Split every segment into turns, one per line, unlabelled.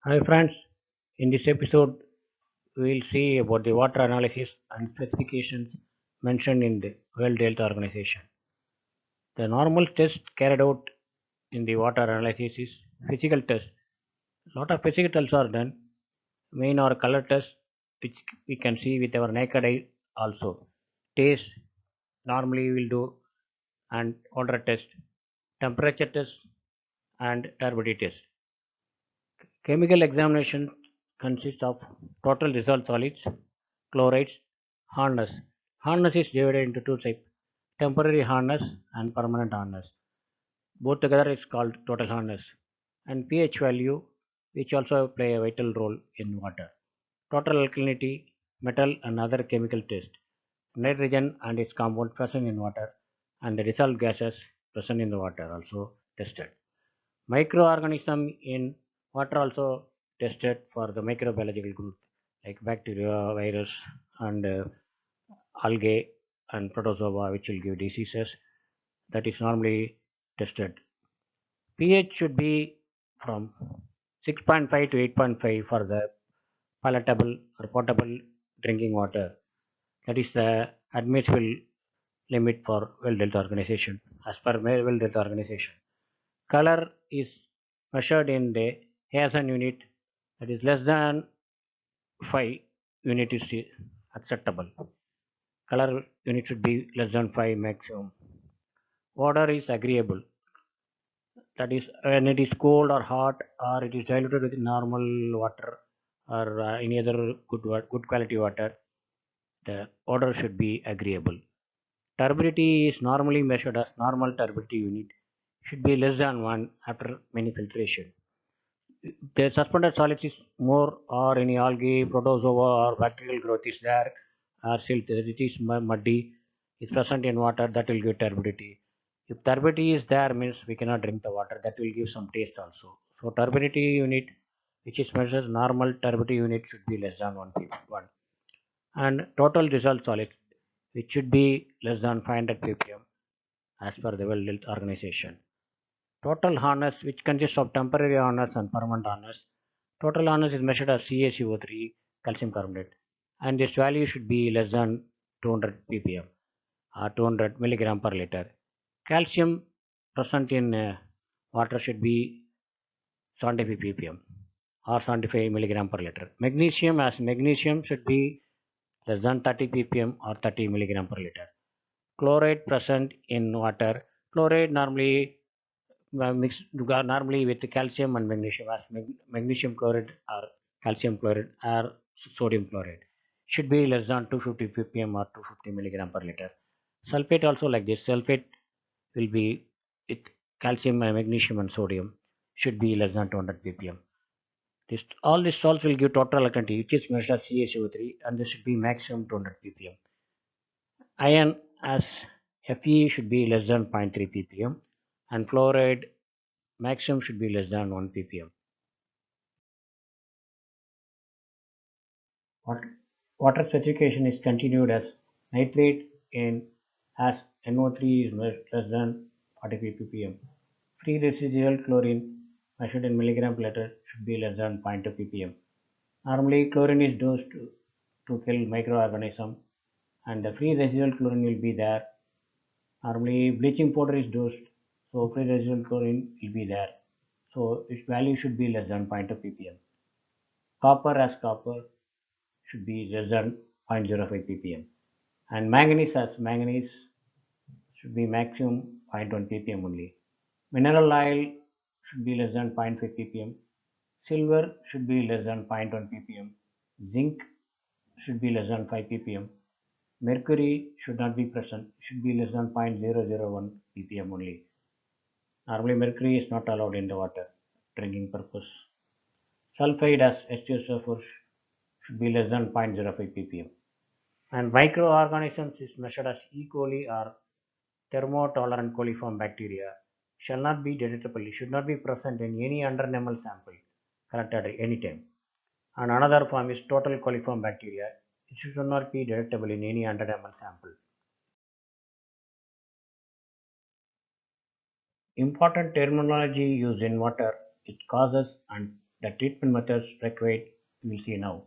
Hi friends, in this episode we will see about the water analysis and specifications mentioned in the World Health Organization. The normal test carried out in the water analysis is physical test. A lot of physical tests are done. Main or color test which we can see with our naked eye also. Taste normally we will do and odor test, temperature test and turbidity test. Chemical examination consists of total dissolved solids, chlorides, hardness. Hardness is divided into two types, temporary hardness and permanent hardness. Both together is called total hardness. And pH value, which also play a vital role in water. Total alkalinity, metal and other chemical test. Nitrogen and its compound present in water and the dissolved gases present in the water also tested. Microorganism in water also tested for the microbiological growth like bacteria, virus, and algae and protozoa, which will give diseases. That is normally tested. pH should be from 6.5 to 8.5 for the palatable or potable drinking water. That is the admissible limit for World Health Organization as per World Health Organization. Color is measured in the ASN unit, that is less than 5 unit is acceptable. Color unit should be less than 5 maximum. Water is agreeable, that is when it is cold or hot or it is diluted with normal water or any other good quality water, the odor should be agreeable. Turbidity is normally measured as normal turbidity unit, should be less than 1 after many filtration. The suspended solids is more or any algae, protozoa or bacterial growth is there, or silt, it is muddy, is present in water, that will give turbidity. If turbidity is there means we cannot drink the water, that will give some taste also. So turbidity unit which is measures normal turbidity unit should be less than 1. And total dissolved solid which should be less than 500 ppm as per the World Health Organization. Total hardness, which consists of temporary hardness and permanent hardness. Total hardness is measured as CaCO3, calcium carbonate, and this value should be less than 200 ppm or 200 milligram per liter. Calcium present in water should be 75 ppm or 75 milligram per liter. Magnesium should be less than 30 ppm or 30 milligram per liter. Chloride present in water. Chloride normally mixed normally with calcium and magnesium as magnesium chloride or calcium chloride or sodium chloride should be less than 250 ppm or 250 milligram per liter. Sulfate also like this. Sulfate will be with calcium and magnesium and sodium should be less than 200 ppm. All these salts will give total alkalinity which is measured as CaCO3 and this should be maximum 200 ppm. Iron as Fe should be less than 0.3 ppm and fluoride maximum should be less than 1 ppm. Water specification is continued as nitrate in as NO3 is less than 45 ppm. Free residual chlorine measured in milligram per liter should be less than 0.2 ppm. Normally chlorine is dosed to kill microorganism and the free residual chlorine will be there. Normally bleaching powder is dosed, so free residual chlorine will be there. So its value should be less than 0.2 ppm. Copper as copper should be less than 0.05 ppm. And manganese as manganese should be maximum 0.1 ppm only. Mineral oil should be less than 0.5 ppm. Silver should be less than 0.1 ppm. Zinc should be less than 5 ppm. Mercury should not be present, should be less than 0.001 ppm only. Normally mercury is not allowed in the water drinking purpose. Sulfide as H2SO4 should be less than 0.05 ppm. And microorganisms is measured as E. coli or thermotolerant coliform bacteria shall not be detectable, should not be present in any under enamel sample collected at any time. And another form is total coliform bacteria. It should not be detectable in any under enamel sample. Important terminology used in water, its causes and The treatment methods required we will see now.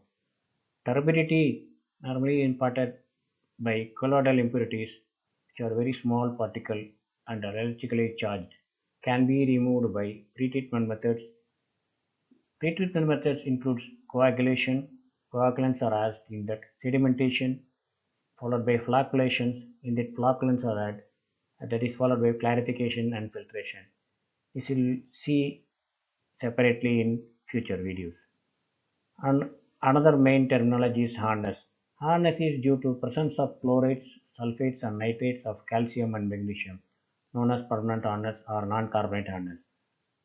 Turbidity, normally imparted by colloidal impurities, which are very small particle and are electrically charged, can be removed by pretreatment methods. Pretreatment methods includes coagulation. Coagulants are as in that sedimentation, followed by flocculations. In that flocculants are added, that is followed by clarification and filtration. This will see separately in future videos. And another main terminology is hardness. Hardness is due to presence of chlorides, sulfates and nitrates of calcium and magnesium, known as permanent hardness or non-carbonate hardness.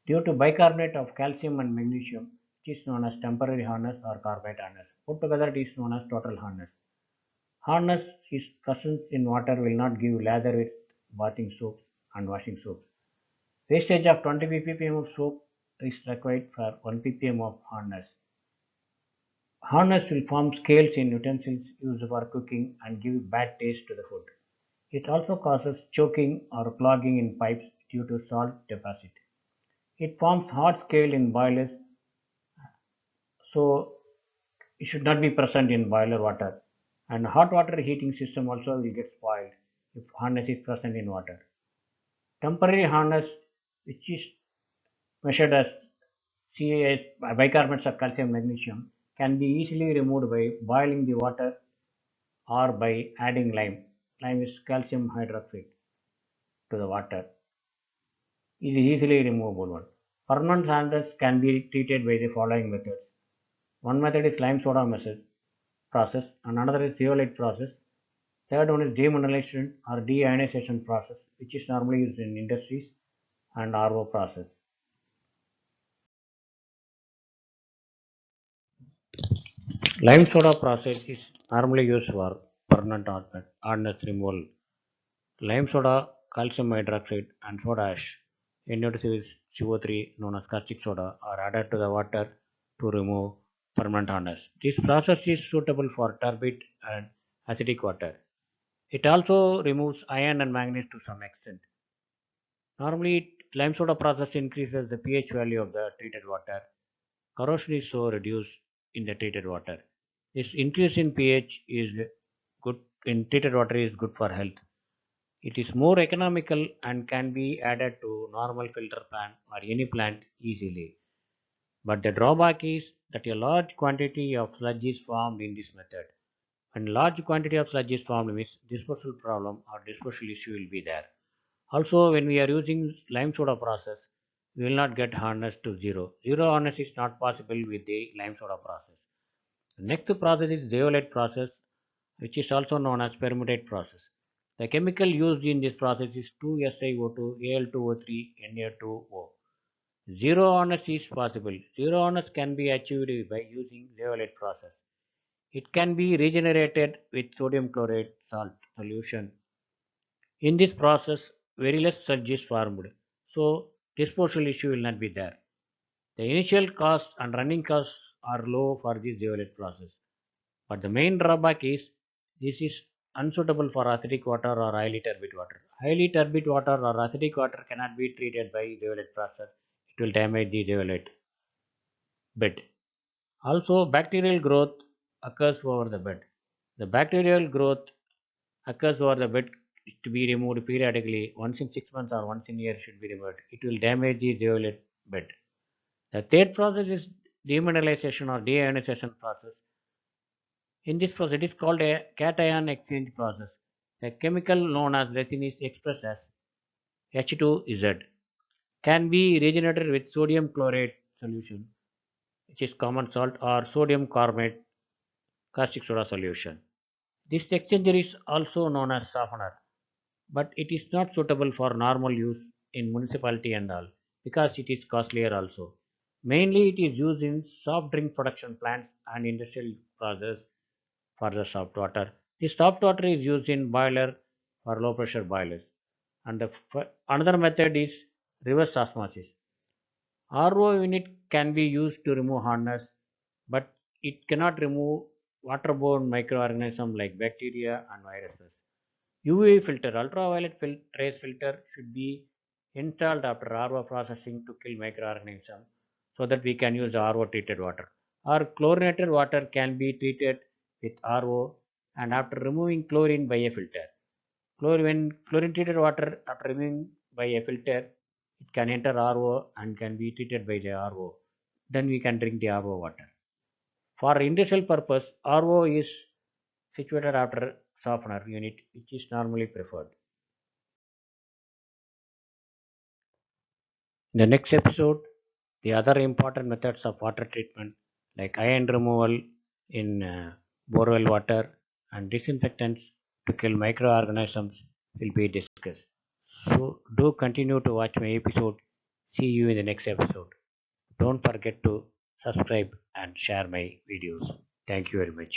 Due to bicarbonate of calcium and magnesium, which is known as temporary hardness or carbonate hardness. Put together it is known as total hardness. Hardness is presence in water will not give lather with bathing soaps and washing soaps. Wastage of 20 ppm of soap is required for 1 ppm of hardness. Hardness will form scales in utensils used for cooking and give bad taste to the food. It also causes choking or clogging in pipes due to salt deposit. It forms hard scale in boilers, so it should not be present in boiler water. And hot water heating system also will get spoiled if hardness is present in water. Temporary hardness, which is measured as CaS bicarbonates of calcium and magnesium, can be easily removed by boiling the water or by adding lime. Lime is calcium hydroxide to the water. It is easily removable one. Permanent hardness can be treated by the following methods. One method is lime soda method process, and another is zeolite process. Third one is demineralization or deionization process, which is normally used in industries, and RO process. Lime soda process is normally used for permanent hardness removal. Lime soda, calcium hydroxide, and soda ash, NO2 CO3 known as caustic soda, are added to the water to remove permanent hardness. This process is suitable for turbid and acidic water. It also removes iron and manganese to some extent. Normally, lime soda process increases the pH value of the treated water. Corrosion is so reduced in the treated water. This increase in pH is good in treated water is good for health. It is more economical and can be added to normal filter plant or any plant easily. But the drawback is that a large quantity of sludge is formed in this method. When large quantity of sludge is formed means disposal problem or disposal issue will be there. Also, when we are using lime soda process, we will not get hardness to zero. Zero hardness is not possible with the lime soda process. The next process is zeolite process, which is also known as permutate process. The chemical used in this process is 2SiO2, Al2O3, Na2O. Zero hardness is possible. Zero hardness can be achieved by using zeolite process. It can be regenerated with sodium chloride salt solution. In this process, very less sludge is formed, so disposal issue will not be there. The initial cost and running costs are low for this zeolite process, but the main drawback is this is unsuitable for acidic water or highly turbid water. Highly turbid water or acidic water cannot be treated by zeolite process. It will damage the zeolite bed. Also, bacterial growth occurs over the bed. The bacterial growth occurs over the bed to be removed periodically. Once in 6 months or once in a year should be removed. It will damage the zeolite bed. The third process is demineralization or deionization process. In this process, it is called a cation exchange process. A chemical known as resin is expressed as H2Z. Can be regenerated with sodium chloride solution, which is common salt, or sodium carbonate caustic soda solution. This exchanger is also known as softener, but it is not suitable for normal use in municipality and all because it is costlier also. Mainly it is used in soft drink production plants and industrial process for the soft water. The soft water is used in boiler for low pressure boilers. And another method is reverse osmosis. RO unit can be used to remove hardness, but it cannot remove waterborne microorganisms like bacteria and viruses. UV filter, ultraviolet trace filter should be installed after RO processing to kill microorganisms. so that we can use RO treated water. Or chlorinated water can be treated with RO and after removing chlorine by a filter. When chlorine treated water after removing by a filter, it can enter RO and can be treated by the RO. Then we can drink the RO water. For industrial purpose, RO is situated after softener unit, which is normally preferred. In the next episode, the other important methods of water treatment like ion removal in borewell water and disinfectants to kill microorganisms will be discussed. So do continue to watch my episode. See you in the next episode. Don't forget to subscribe and share my videos. Thank you very much.